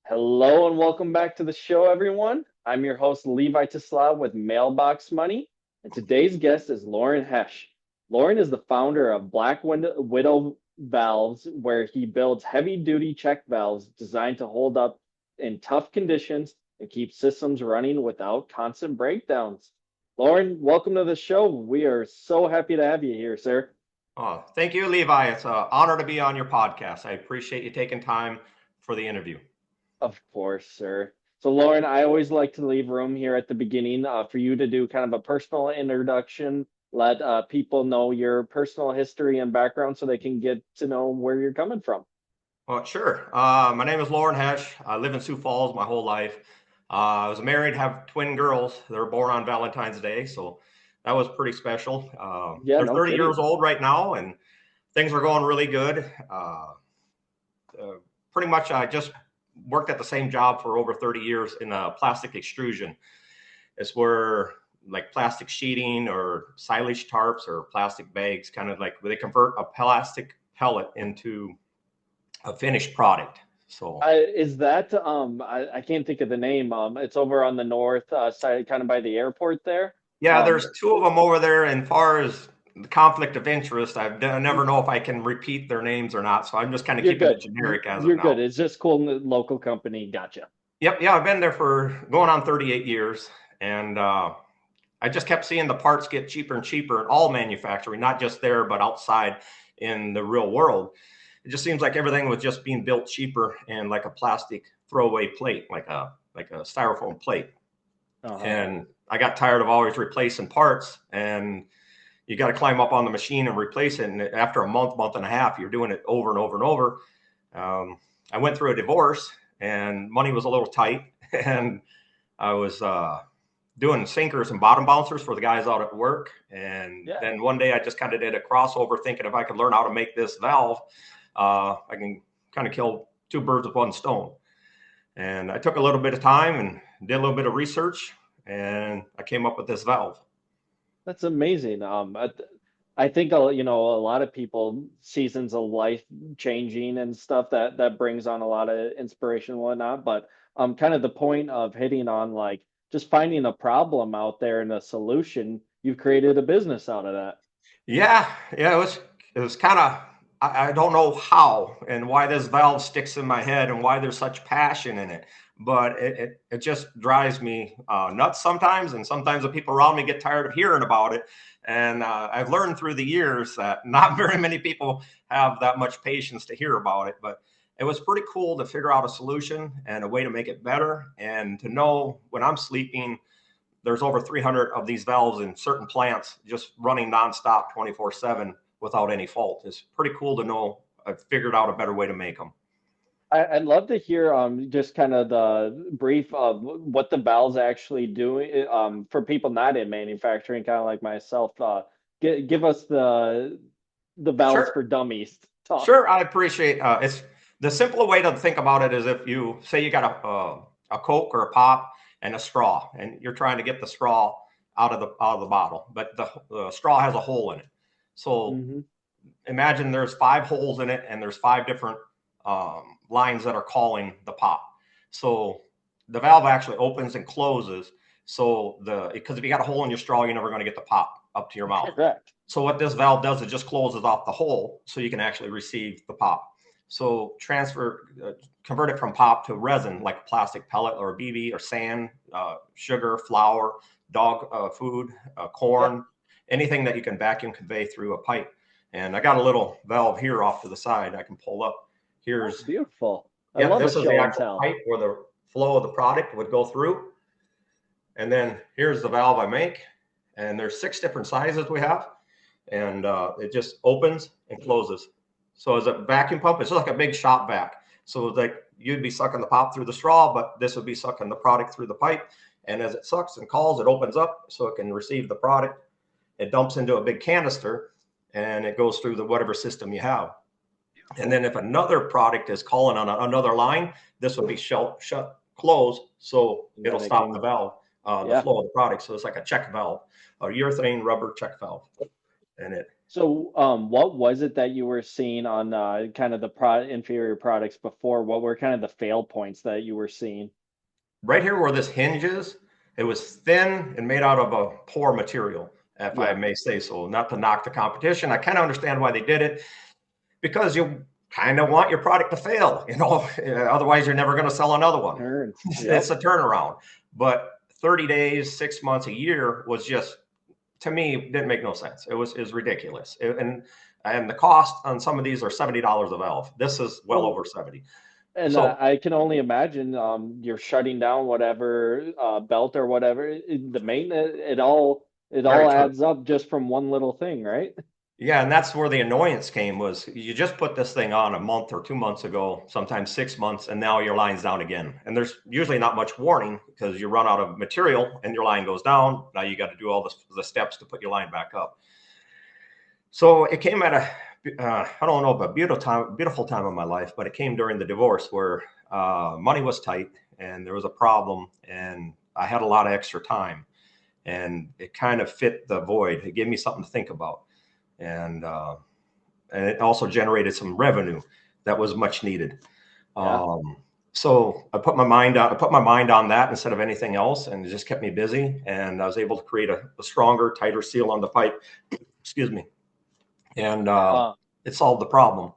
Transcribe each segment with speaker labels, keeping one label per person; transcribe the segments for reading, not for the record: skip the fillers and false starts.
Speaker 1: Hello and welcome back to the show, everyone. I'm your host, Levi with Mailbox Money, and today's guest is Loren Heesch. Loren is the founder of Widow Valves, where he builds heavy duty check valves designed to hold up in tough conditions and keep systems running without constant breakdowns. Loren, welcome to the show. We are so happy to have you here, sir.
Speaker 2: Oh, thank you, Levi. It's an honor to be on your podcast. I appreciate you taking time for the interview.
Speaker 1: Of course, sir. So, Lauren, I always like to leave room here at the beginning for you to do kind of a personal introduction, let people know your personal history and background so they can get to know where you're coming from.
Speaker 2: Well, sure. My name is Loren Heesch. I live in Sioux Falls my whole life. I was married, have twin girls. They were born on Valentine's Day, so that was pretty special.
Speaker 1: Yeah,
Speaker 2: They're
Speaker 1: no
Speaker 2: 30 years
Speaker 1: kidding.
Speaker 2: old right now, and things are going really good. Uh, Pretty much, I just worked at the same job for over 30 years in plastic extrusion. It's where like plastic sheeting or silage tarps or plastic bags, kind of like where they convert a plastic pellet into a finished product. So
Speaker 1: Is that I can't think of the name. It's over on the north side, kind of by the airport there.
Speaker 2: yeah,
Speaker 1: Um,
Speaker 2: there's two of them over there. And far as the conflict of interest, I never know if I can repeat their names or not. So I'm just kind of
Speaker 1: you're
Speaker 2: keeping
Speaker 1: good.
Speaker 2: it generic as of
Speaker 1: You're good.
Speaker 2: now.
Speaker 1: It's just cool, local company. Gotcha.
Speaker 2: Yep, yeah, I've been there for going on 38 years, and I just kept seeing the parts get cheaper and cheaper in all manufacturing, not just there, but outside in the real world. It just seems like everything was just being built cheaper and like a plastic throwaway plate, like a styrofoam plate.
Speaker 1: Uh-huh.
Speaker 2: And I got tired of always replacing parts, and you got to climb up on the machine and replace it. And after a month and a half, you're doing it over and over and over. I went through a divorce, and money was a little tight, and I was doing sinkers and bottom bouncers for the guys out at work. And
Speaker 1: Yeah.
Speaker 2: then one day I just kind of did a crossover thinking if I could learn how to make this valve, I can kind of kill two birds with one stone. And I took a little bit of time and did a little bit of research, and I came up with this valve.
Speaker 1: That's amazing. I think a lot of people seasons of life changing and stuff that brings on a lot of inspiration and whatnot. But kind of the point of hitting on like just finding a problem out there and a solution, you've created a business out of that.
Speaker 2: Yeah, it was kind of I don't know how and why this valve sticks in my head and why there's such passion in it, but it just drives me nuts sometimes, and sometimes the people around me get tired of hearing about it. And I've learned through the years that not very many people have that much patience to hear about it, but it was pretty cool to figure out a solution and a way to make it better, and to know when I'm sleeping there's over 300 of these valves in certain plants just running nonstop 24/7 without any fault. It's pretty cool to know I've figured out a better way to make them.
Speaker 1: I'd love to hear just kind of the brief of what the valves actually do for people not in manufacturing, kind of like myself. Give us the valves
Speaker 2: Sure,
Speaker 1: for dummies talk.
Speaker 2: sure. I appreciate it's the simple way to think about it is if you say you got a Coke or a pop and a straw, and you're trying to get the straw out of the bottle, but the straw has a hole in it. So
Speaker 1: Hmm.
Speaker 2: imagine there's five holes in it and there's five different lines that are calling the pop. So the valve actually opens and closes. So because if you got a hole in your straw, you're never going to get the pop up to your mouth.
Speaker 1: Correct.
Speaker 2: So what this valve does, it just closes off the hole so you can actually receive the pop. So convert it from pop to resin, like a plastic pellet or a BB or sand, sugar, flour, dog food,
Speaker 1: Yeah.
Speaker 2: corn, anything that you can vacuum convey through a pipe. And I got a little valve here off to the side I can pull up.
Speaker 1: Oh,
Speaker 2: Here's,
Speaker 1: beautiful. I
Speaker 2: yeah,
Speaker 1: love a
Speaker 2: this is the
Speaker 1: show and
Speaker 2: actual
Speaker 1: tell.
Speaker 2: pipe where the flow of the product would go through. And then here's the valve I make. And there's 6 different sizes we have. And it just opens and closes. So as a vacuum pump, it's like a big shop vac. So like you'd be sucking the pop through the straw, but this would be sucking the product through the pipe. And as it sucks and calls, it opens up so it can receive the product. It dumps into a big canister, and it goes through the whatever system you have. And
Speaker 1: Beautiful.
Speaker 2: then if another product is calling on another line, this would be shut, closed, so
Speaker 1: And
Speaker 2: it'll
Speaker 1: then it
Speaker 2: stop
Speaker 1: can,
Speaker 2: the valve, the
Speaker 1: yeah.
Speaker 2: flow of the product. So it's like a check valve, a urethane rubber check valve, and it
Speaker 1: So, what was it that you were seeing on kind of the inferior products before? What were kind of the fail points that you were seeing?
Speaker 2: Right here where this hinge is, it was thin and made out of a poor material, if I
Speaker 1: Yeah.
Speaker 2: may say so. Not to knock the competition. I kind of understand why they did it, because you kind of want your product to fail, otherwise you're never going to sell another one.
Speaker 1: Turns.
Speaker 2: It's
Speaker 1: Yep.
Speaker 2: a turnaround. But 30 days, 6 months, a year was just, to me, didn't make no sense. It was ridiculous. And the cost on some of these are $70 a valve. This is well
Speaker 1: Well,
Speaker 2: over 70.
Speaker 1: and
Speaker 2: So
Speaker 1: I can only imagine you're shutting down whatever belt or whatever. The maintenance, it all
Speaker 2: very true.
Speaker 1: adds up just from one little thing, right?
Speaker 2: Yeah, and that's where the annoyance came, was you just put this thing on a month or 2 months ago, sometimes 6 months, and now your line's down again. And there's usually not much warning, because you run out of material and your line goes down. Now you got to do all the steps to put your line back up. So it came at I don't know, a beautiful time of my life, but it came during the divorce, where money was tight and there was a problem, and I had a lot of extra time, and it kind of fit the void. It gave me something to think about, and uh, and it also generated some revenue that was much needed.
Speaker 1: Yeah.
Speaker 2: Um, so I put my mind on that instead of anything else, and it just kept me busy. And I was able to create a stronger, tighter seal on the pipe. Excuse me, and
Speaker 1: Uh,
Speaker 2: it solved the problem.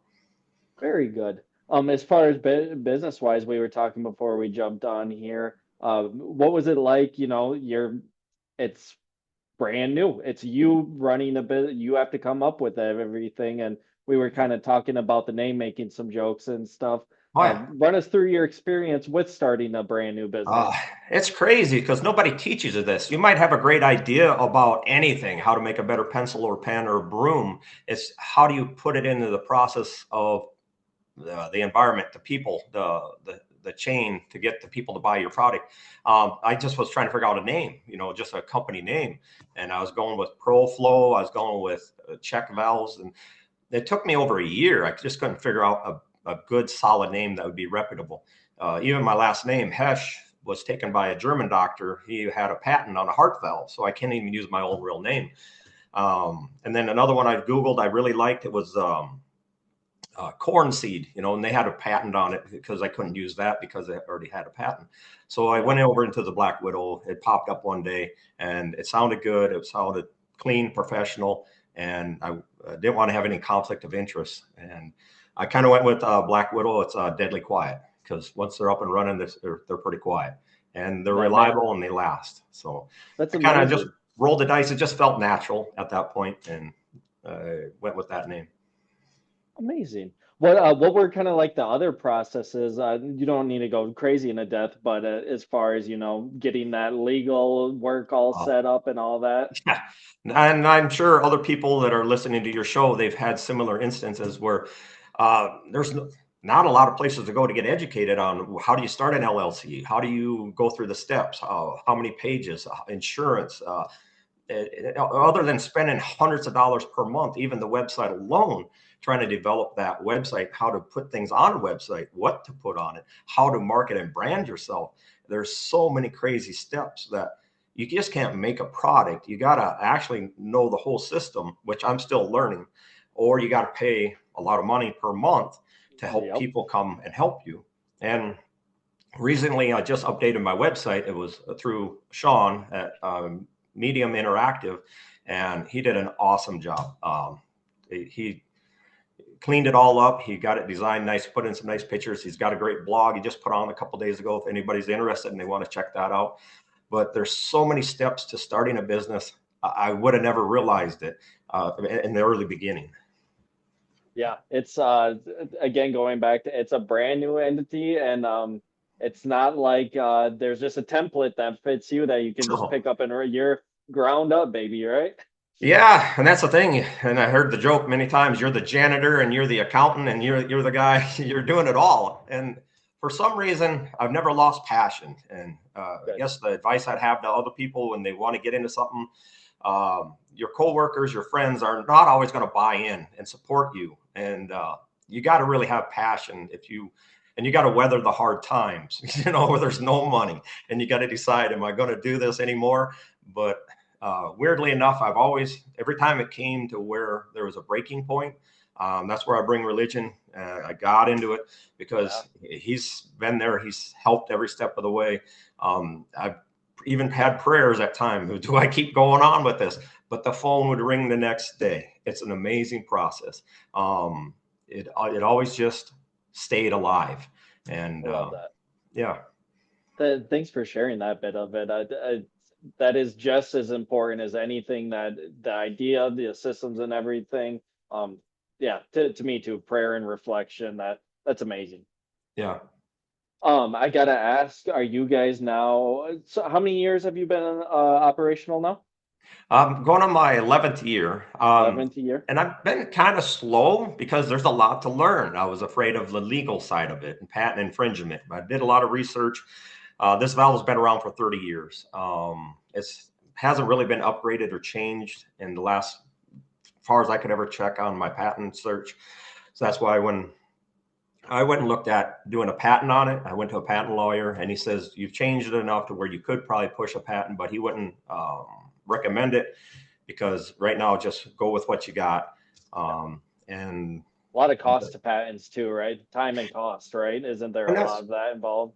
Speaker 1: Very good. As far as business wise, we were talking before we jumped on here. What was it like? It's brand new. It's you running a bit. You have to come up with everything. And we were kind of talking about the name, making some jokes and stuff.
Speaker 2: Oh yeah.
Speaker 1: Run us through your experience with starting a brand new
Speaker 2: Uh,
Speaker 1: business.
Speaker 2: it's crazy because nobody teaches you this. You might have a great idea about anything, how to make a better pencil or pen or broom. It's how do you put it into the process of the environment, the people, the chain, to get the people to buy your product. I just was trying to figure out a name, just a company name, and I was going with ProFlow. I was going with check valves, and it took me over a year. I just couldn't figure out a good, solid name that would be reputable. Even my last name, Heesch, was taken by a German doctor. He had a patent on a heart valve, so I can't even use my own real name. And then another one I Googled, I really liked. It was corn seed, and they had a patent on it, because I couldn't use that because they already had a patent. So I
Speaker 1: Yeah.
Speaker 2: went over into the Black Widow. It popped up one day, and it sounded good. It sounded clean, professional, and I didn't want to have any conflict of interest. And I kind of went with Black Widow. It's deadly quiet, because once they're up and running, they're pretty quiet, and they're
Speaker 1: That man,
Speaker 2: reliable, and they last. So
Speaker 1: that's
Speaker 2: I kind of just
Speaker 1: amazing.
Speaker 2: rolled the dice. It just felt natural at that point, and went with that name.
Speaker 1: Amazing. What were kind of like the other processes? You don't need to go crazy into depth, but as far as getting that legal work all
Speaker 2: Uh,
Speaker 1: set up and all that.
Speaker 2: Yeah. And I'm sure other people that are listening to your show, they've had similar instances where there's not a lot of places to go to get educated on how do you start an LLC? How do you go through the steps? How many pages? Insurance? Other than spending hundreds of dollars per month, even the website alone, trying to develop that website, how to put things on a website, what to put on it, how to market and brand yourself. There's so many crazy steps that you just can't make a product. You got to actually know the whole system, which I'm still learning, or you got to pay a lot of money per month to help
Speaker 1: Yep.
Speaker 2: people come and help you. And recently, I just updated my website. It was through Sean at Medium Interactive, and he did an awesome job. He cleaned it all up. He got it designed nice, put in some nice pictures. He's got a great blog he just put on a couple days ago. If anybody's interested and they want to check that out. But there's so many steps to starting a business. I would have never realized it in the early beginning.
Speaker 1: Yeah, it's again going back to it's a brand new entity and it's not like there's just a template that fits you that you can just
Speaker 2: So,
Speaker 1: pick up and you're ground up, baby, right?
Speaker 2: yeah, and that's the thing. And I heard the joke many times. You're the janitor and you're the accountant and you're the guy. You're doing it all. And for some reason, I've never lost passion. And I
Speaker 1: Good.
Speaker 2: guess the advice I'd have to other people when they want to get into something, your coworkers, your friends are not always going to buy in and support you. And you got to really have passion and you got to weather the hard times, where there's no money, and you got to decide, am I going to do this anymore? But Weirdly enough, I've always, every time it came to where there was a breaking point, that's where I bring religion. I got into it
Speaker 1: Yeah.
Speaker 2: because he's been there. He's helped every step of the way. I've even had prayers at times. Do I keep going on with this? But the phone would ring the next day. It's an amazing process. It always just stayed alive. And
Speaker 1: I love that.
Speaker 2: yeah,
Speaker 1: Thanks for sharing that bit of it. That is just as important as anything, that the idea, the systems and everything. Um, yeah, to me too, prayer and reflection, that's amazing.
Speaker 2: yeah.
Speaker 1: I gotta ask, are you guys now, so how many years have you been operational now?
Speaker 2: I'm going on my 11th year.
Speaker 1: 11th year?
Speaker 2: And I've been kind of slow because there's a lot to learn. I was afraid of the legal side of it and patent infringement. I did a lot of research. This valve has been around for 30 years. It's hasn't really been upgraded or changed in the last, as far as I could ever check on my patent search. So that's why when I went and looked at doing a patent on it, I went to a patent lawyer and he says, you've changed it enough to where you could probably push a patent, but he wouldn't recommend it because right now just go with what you got. And
Speaker 1: A lot of cost to patents too, right? Time and cost, right? Isn't there a lot
Speaker 2: that's
Speaker 1: of that involved?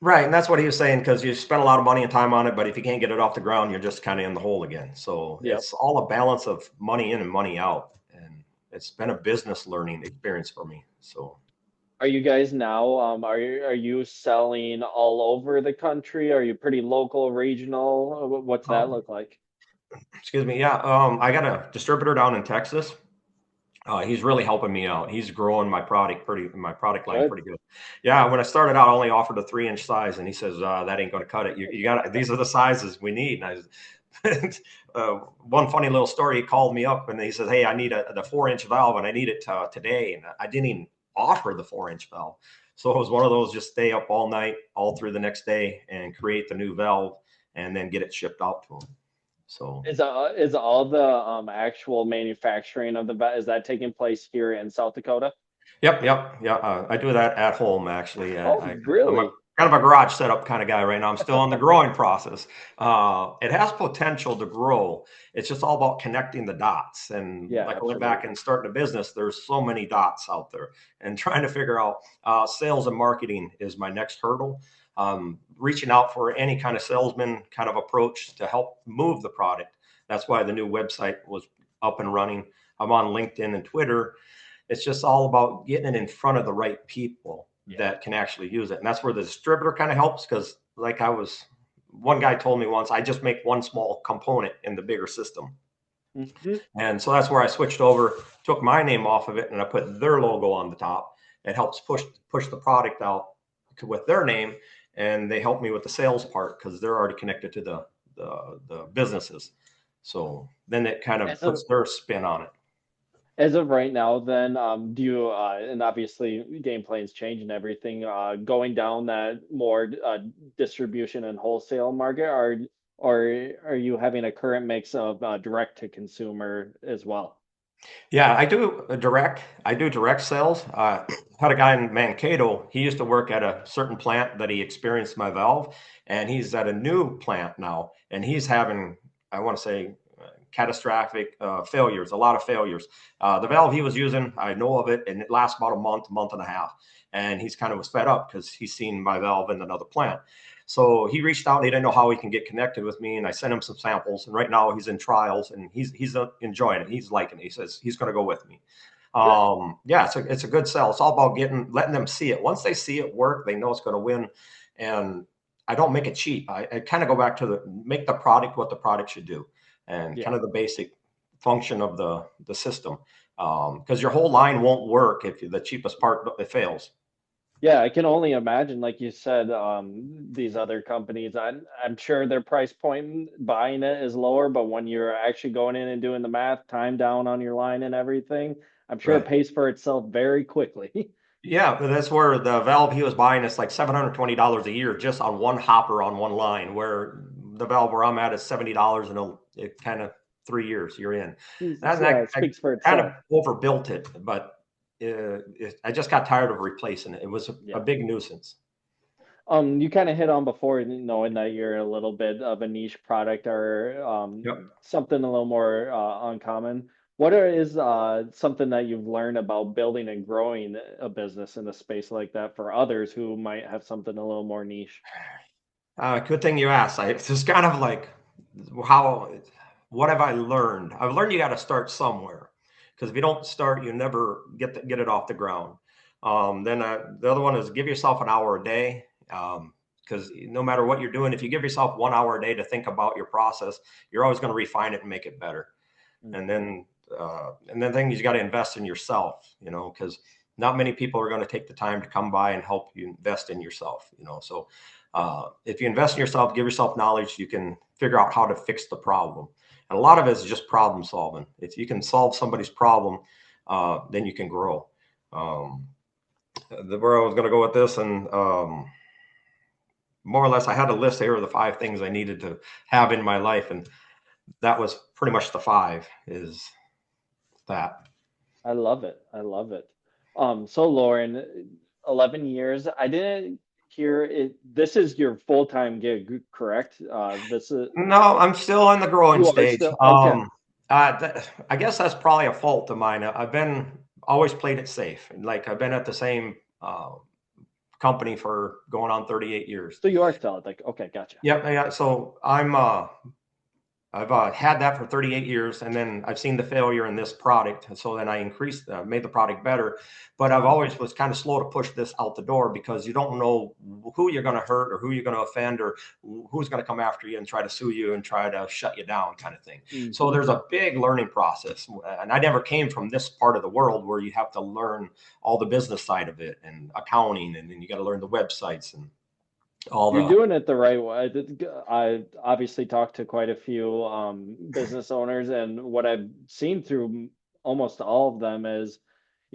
Speaker 2: right. And that's what he was saying, because you spend a lot of money and time on it, but if you can't get it off the ground, you're just kind of in the hole again. So
Speaker 1: Yep.
Speaker 2: it's all a balance of money in and money out. And it's been a business learning experience for me. So
Speaker 1: Are you guys now, are you selling all over the country? Are you pretty local, regional? What's that
Speaker 2: um,
Speaker 1: look like?
Speaker 2: excuse me. Yeah. I got a distributor down in Texas. He's really helping me out. He's growing my product line
Speaker 1: Good.
Speaker 2: pretty good. Yeah, when I started out, I only offered a 3-inch size, and he says that ain't going to cut it. You got these are the sizes we need. And one funny little story. He called me up and he says, "Hey, I need the 4-inch valve, and I need it today." And I didn't even offer the 4-inch valve, so it was one of those just stay up all night, all through the next day, and create the new valve, and then get it shipped out to him. So
Speaker 1: Is all the actual manufacturing of is that taking place here in South Dakota?
Speaker 2: yep, yeah. I do that at home actually.
Speaker 1: Oh,
Speaker 2: I'm a
Speaker 1: really?
Speaker 2: kind of a garage setup kind of guy right now. I'm still in the growing process. It has potential to grow. It's just all about connecting the dots. And
Speaker 1: Yeah,
Speaker 2: like I went back
Speaker 1: absolutely.
Speaker 2: and starting a business, there's so many dots out there, and trying to figure out sales and marketing is my next hurdle. Reaching out for any kind of salesman kind of approach to help move the product. That's why the new website was up and running. I'm on LinkedIn and Twitter. It's just all about getting it in front of the right people
Speaker 1: Yeah.
Speaker 2: that can actually use it. And that's where the distributor kind of helps, because one guy told me once, I just make one small component in the bigger system.
Speaker 1: Mhm.
Speaker 2: And so that's where I switched over, took my name off of it, and I put their logo on the top. It helps push the product out with their name, and they help me with the sales part because they're already connected to the businesses. So then it kind of
Speaker 1: As of
Speaker 2: puts their spin on it.
Speaker 1: as of right now, then, do you and obviously game plans change and everything, going down that more distribution and wholesale market, or are you having a current mix of direct to consumer as well?
Speaker 2: Yeah, I do direct sales. Had a guy in Mankato. He used to work at a certain plant that he experienced my valve, and he's at a new plant now, and he's having, I want to say, catastrophic failures, a lot of failures. The valve he was using, I know of it, and it lasts about a month and a half. And he's kind of was fed up because he's seen my valve in another plant. So he reached out and he didn't know how he can get connected with me. And I sent him some samples. And right now he's in trials and he's enjoying it. He's liking it. He says he's going to go with me.
Speaker 1: Good.
Speaker 2: Yeah, it's a good sell. It's all about letting them see it. Once they see it work, they know it's going to win. And I don't make it cheap. I kind of go back to make the product what the product should do, and
Speaker 1: Yeah.
Speaker 2: kind of the basic function of the system. Because your whole line won't work if the cheapest part it fails.
Speaker 1: Yeah, I can only imagine, like you said, these other companies, I'm sure their price point buying it is lower, but when you're actually going in and doing the math, time down on your line and everything, I'm sure it
Speaker 2: Right.
Speaker 1: pays for itself very quickly.
Speaker 2: Yeah, but that's where the valve he was buying is like $720 a year just on one hopper on one line, where the valve where I'm at is $70 and it kind of 3 years you're in. And
Speaker 1: Yeah,
Speaker 2: I,
Speaker 1: it
Speaker 2: I
Speaker 1: speaks for
Speaker 2: kind of
Speaker 1: itself.
Speaker 2: overbuilt it, but I just got tired of replacing it. It was a
Speaker 1: Yeah.
Speaker 2: big nuisance.
Speaker 1: You kind of hit on before, knowing that you're a little bit of a niche product or
Speaker 2: Yep.
Speaker 1: something a little more uncommon. Is something that you've learned about building and growing a business in a space like that for others who might have something a little more niche?
Speaker 2: Good thing you asked. It's just kind of like how, what have I learned? I've learned you got to start somewhere, because if you don't start, you never get it off the ground. Then the other one is give yourself an hour a day. Because no matter what you're doing, if you give yourself 1 hour a day to think about your process, you're always going to refine it and make it better. And
Speaker 1: Mhm.
Speaker 2: then things you got to invest in yourself, because not many people are going to take the time to come by and help you invest in yourself. So if you invest in yourself, give yourself knowledge, you can figure out how to fix the problem. And a lot of it is just problem solving. If you can solve somebody's problem, then you can grow. um, where I was going to go with this, and more or less I had a list here of the 5 things I needed to have in my life, and that was pretty much the 5 is that.
Speaker 1: I love it. I love it. So Lauren, 11 years. I didn't hear it. This is your full-time gig, correct? This is
Speaker 2: No, I'm still in the growing
Speaker 1: You are
Speaker 2: stage.
Speaker 1: still okay.
Speaker 2: I guess that's probably a fault of mine. I've been always played it safe. Like I've been at the same company for going on 38 years.
Speaker 1: So you are still like okay, gotcha.
Speaker 2: Yep. Yeah. So I've had that for 38 years, and then I've seen the failure in this product. And so then I made the product better. But I've
Speaker 1: Mhm.
Speaker 2: always was kind of slow to push this out the door, because you don't know who you're going to hurt or who you're going to offend or who's going to come after you and try to sue you and try to shut you down, kind of thing. So
Speaker 1: Mhm.
Speaker 2: there's a big learning process. And I never came from this part of the world where you have to learn all the business side of it and accounting, and then you got to learn the websites and all
Speaker 1: You're
Speaker 2: the.
Speaker 1: doing it the right way. I obviously talked to quite a few business owners, and what I've seen through almost all of them is,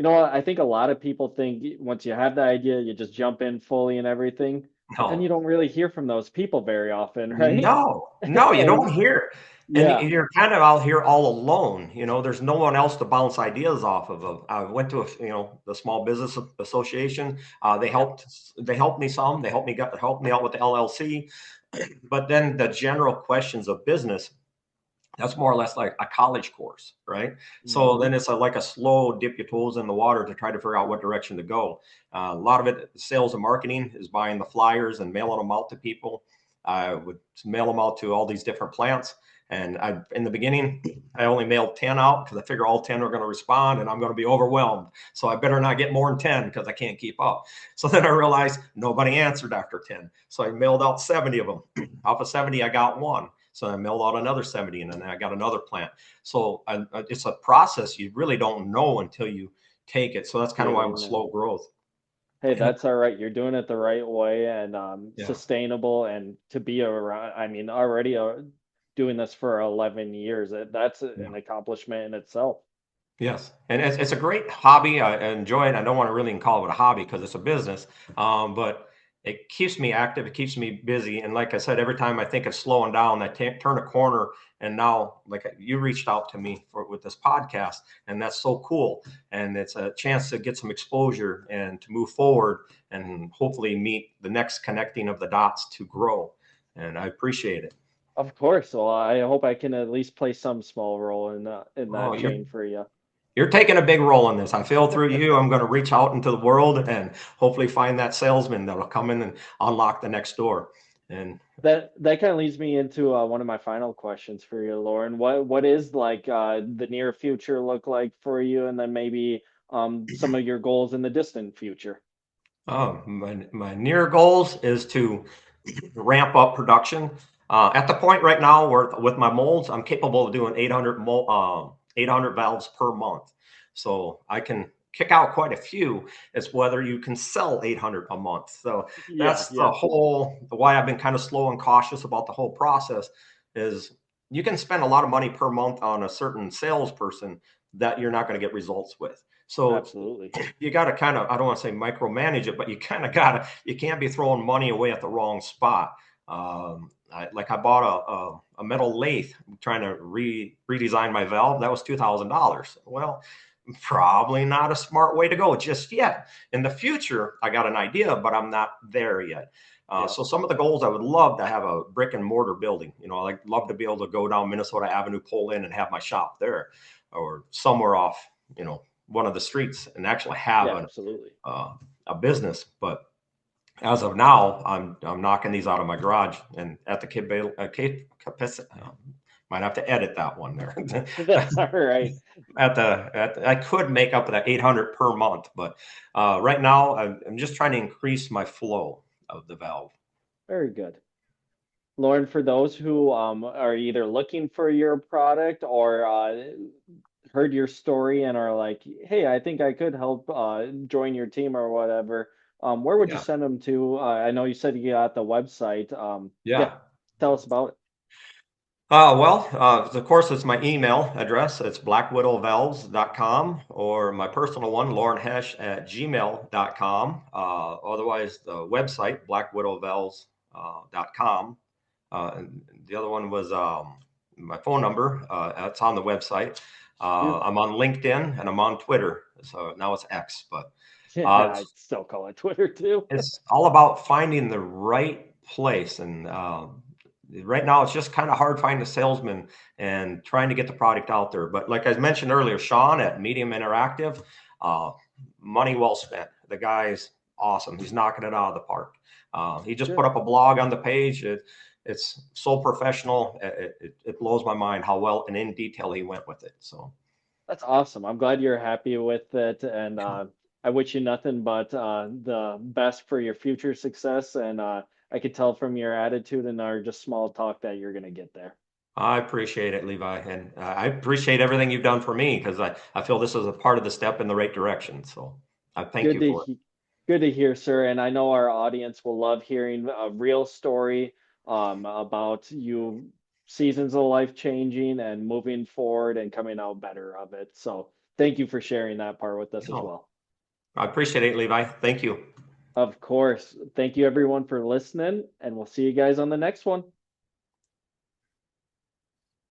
Speaker 1: I think a lot of people think once you have the idea, you just jump in fully and everything, but then
Speaker 2: No.
Speaker 1: you don't really hear from those people very often, right?
Speaker 2: No, you
Speaker 1: And
Speaker 2: don't hear. And
Speaker 1: yeah,
Speaker 2: you're kind of out here all alone. There's no one else to bounce ideas off of. I went to the Small Business Association.
Speaker 1: yep.
Speaker 2: They helped me some. They helped me out with the LLC. But then the general questions of business, that's more or less like a college course, right? So
Speaker 1: Hmm.
Speaker 2: then it's like a slow dip your toes in the water to try to figure out what direction to go. A lot of it, sales and marketing, is buying the flyers and mailing them out to people. I would mail them out to all these different plants. And in the beginning, I only mailed 10 out because I figure all 10 are going to respond and I'm going to be overwhelmed. So I better not get more than 10 because I can't keep up. So then I realized nobody answered after 10. So I mailed out 70 of them. Off of 70, I got one. So I mailed out another 70, and then I got another plant. So it's a process you really don't know until you take it. So that's kind of why I'm
Speaker 1: Yeah.
Speaker 2: slow growth.
Speaker 1: Hey,
Speaker 2: And
Speaker 1: that's all right. You're doing it the right way and
Speaker 2: yeah,
Speaker 1: sustainable and to be around. I mean, already doing this for 11 years, that's
Speaker 2: yeah.
Speaker 1: an accomplishment in itself.
Speaker 2: Yes, and it's a great hobby. I enjoy it. I don't want to really call it a hobby because it's a business, but it keeps me active. It keeps me busy. And like I said, every time I think of slowing down, I turn a corner. And now, like you reached out to me with this podcast, and that's so cool. And it's a chance to get some exposure and to move forward, and hopefully meet the next connecting of the dots to grow. And I appreciate it.
Speaker 1: Of course. Well, I hope I can at least play some small role in
Speaker 2: Oh,
Speaker 1: that chain for you.
Speaker 2: you're taking a big role in this. I feel through you, I'm going to reach out into the world and hopefully find that salesman that'll come in and unlock the next door. And
Speaker 1: That kind of leads me into one of my final questions for you, Lauren. What is like the near future look like for you, and then maybe some of your goals in the distant future?
Speaker 2: my near goals is to ramp up production. At the point right now where with my molds, I'm capable of doing 800 valves per month. So I can kick out quite a few. It's whether you can sell 800 a month. So
Speaker 1: Yeah,
Speaker 2: that's
Speaker 1: yeah,
Speaker 2: the why I've been kind of slow and cautious about the whole process is you can spend a lot of money per month on a certain salesperson that you're not going to get results with. So
Speaker 1: absolutely.
Speaker 2: you got to kind of, I don't want to say micromanage it, but you kind of got to, you can't be throwing money away at the wrong spot. I bought a metal lathe trying to redesign my valve. That was $2,000. Well, probably not a smart way to go just yet. In the future, I got an idea, but I'm not there yet.
Speaker 1: Yeah.
Speaker 2: So some of the goals, I would love to have a brick and mortar building. I'd love to be able to go down Minnesota Avenue, pull in, and have my shop there, or somewhere off, one of the streets, and actually have
Speaker 1: Yeah, absolutely.
Speaker 2: a business. But as of now, I'm knocking these out of my garage and at the capacity. Might have to edit that one there.
Speaker 1: That's all right.
Speaker 2: I could make up that 800 per month, but right now I'm just trying to increase my flow of the valve.
Speaker 1: Very good. Lauren, for those who are either looking for your product or heard your story and are like, hey, I think I could help join your team or whatever, where would you
Speaker 2: Yeah,
Speaker 1: send them to? I know you said you got the website. Yeah,
Speaker 2: yeah.
Speaker 1: tell us about it.
Speaker 2: Of course, it's my email address. It's blackwidowvalves.com, or my personal one, lorenheesch@gmail.com. Otherwise, the website, blackwidowvalves.com. And the other one was my phone number. That's on the website. I'm
Speaker 1: Beautiful.
Speaker 2: on LinkedIn and I'm on Twitter. So now it's X, but
Speaker 1: Yeah,
Speaker 2: uh,
Speaker 1: I still call it Twitter too.
Speaker 2: it's all about finding the right place. And right now, it's just kind of hard finding a salesman and trying to get the product out there. But like I mentioned earlier, Sean at Medium Interactive, uh, money well spent. The guy's awesome. He's knocking it out of the park. He just put
Speaker 1: Good.
Speaker 2: up a blog on the page. It's so professional. It blows my mind how well and in detail he went with it. So
Speaker 1: That's awesome. I'm glad you're happy with it, and I wish you nothing but the best for your future success. And I could tell from your attitude and our just small talk that you're gonna get there.
Speaker 2: I appreciate it, Levi. And I appreciate everything you've done for me, because I feel this is a part of the step in the right direction. So I thank
Speaker 1: Good
Speaker 2: you
Speaker 1: to
Speaker 2: for it.
Speaker 1: he Good to hear, sir. And I know our audience will love hearing a real story about you seasons of life changing and moving forward and coming out better of it. So thank you for sharing that part with us as
Speaker 2: No,
Speaker 1: well.
Speaker 2: I appreciate it, Levi. Thank you.
Speaker 1: Of course. Thank you everyone for listening, and we'll see you guys on the next one.